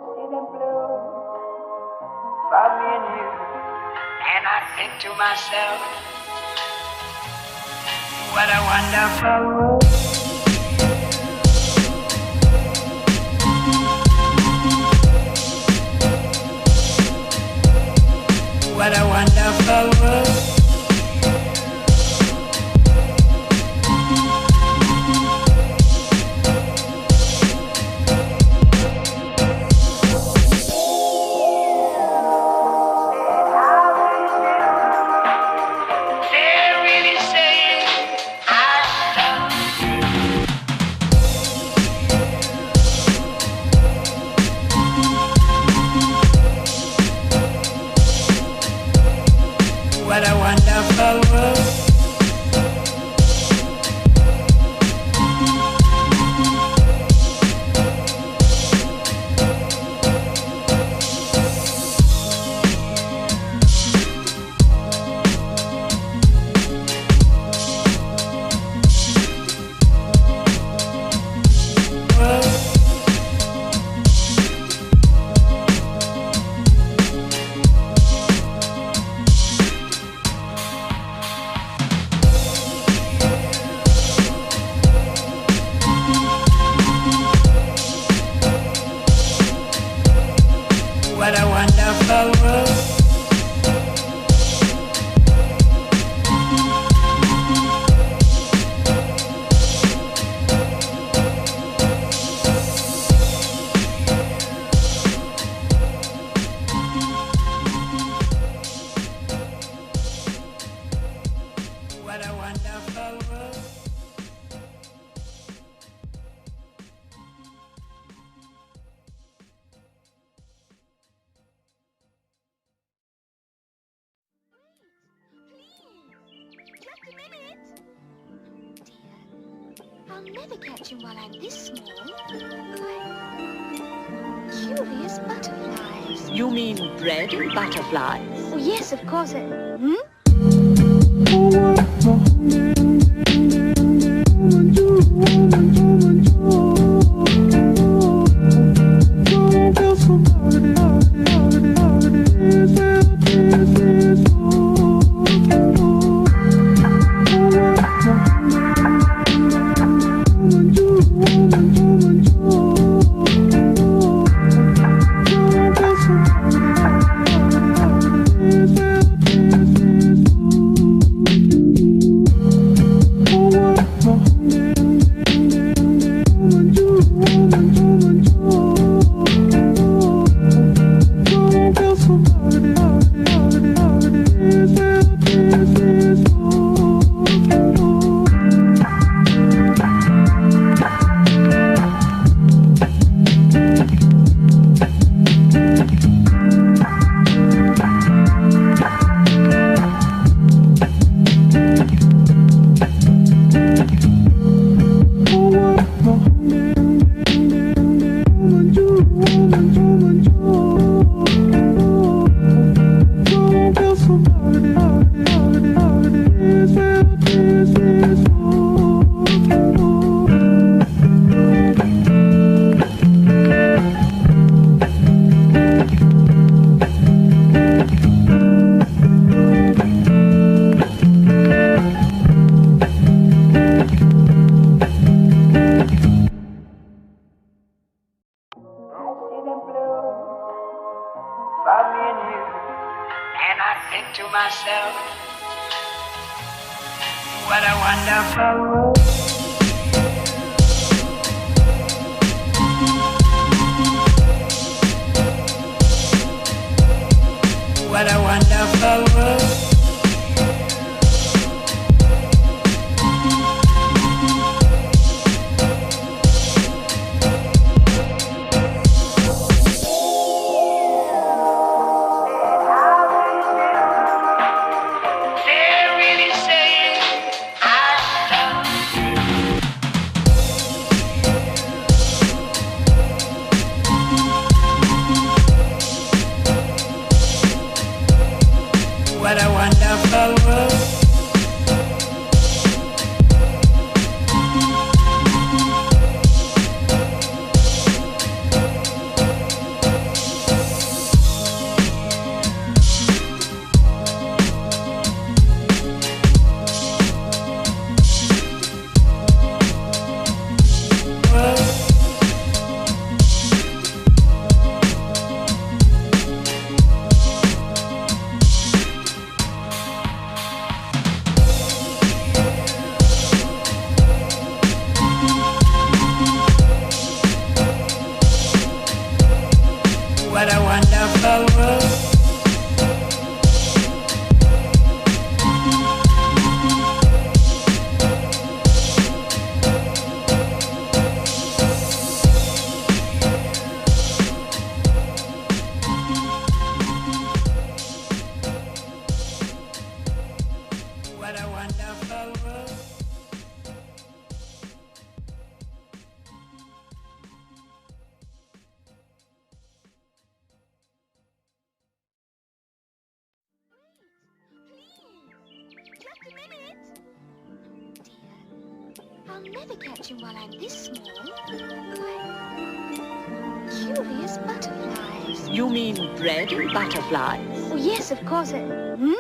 see the blue for me and you, and I think to myself, what a wonderful world. What a wonderful world. What a wonderful world. What a wonderful world. What a wonderful world. I'll never catch him while I'm this small. Curious butterflies. You mean bread and butterflies? Oh, yes, of course. Hmm? For me and you, and I think to myself, what a wonderful world. What a wonderful world. I'll never catch him while I'm this small. Why, curious butterflies. You mean bread and butterflies? Oh, yes, of course. Hmm?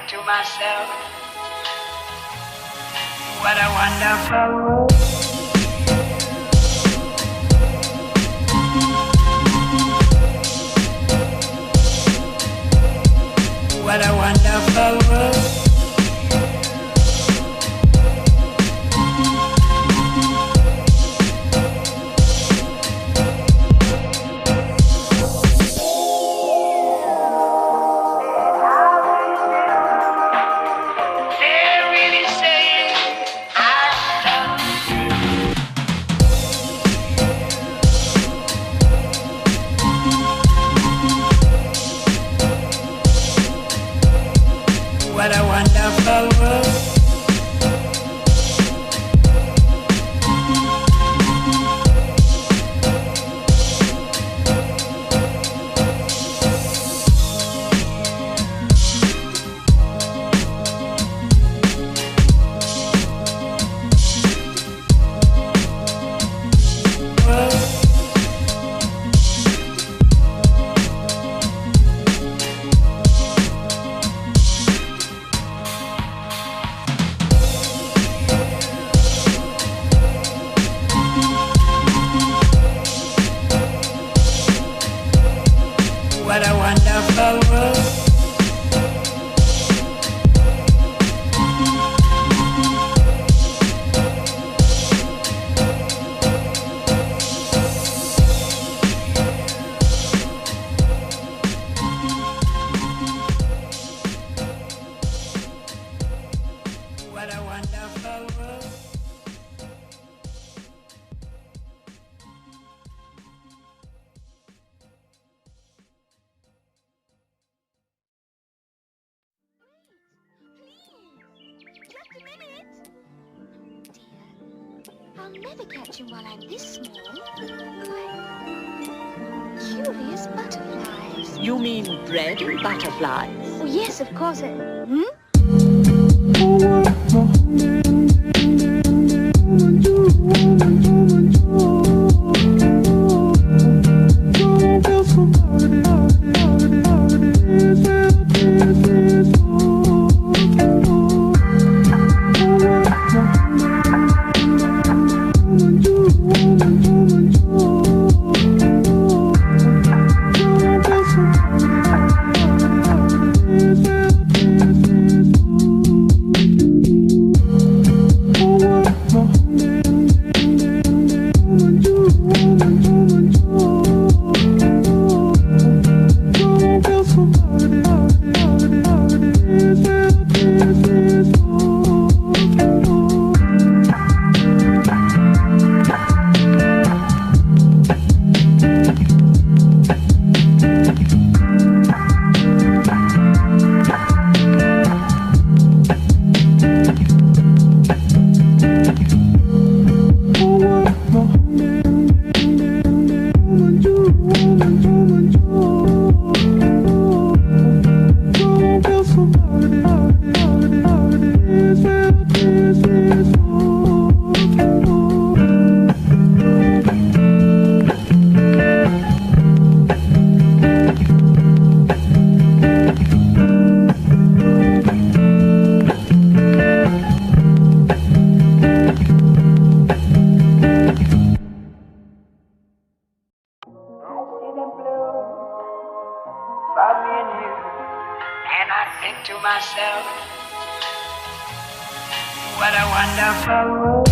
To myself, what a wonderful world. What a wonderful world. What a wonderful world. What a wonderful world. What a wonderful world. Just a minute. Dear, I'll never catch him while I'm this small. Why, curious butterflies. You mean bread and butterflies? Oh, yes, of course. Hmm? to myself, what a wonderful world.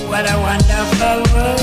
What a wonderful world.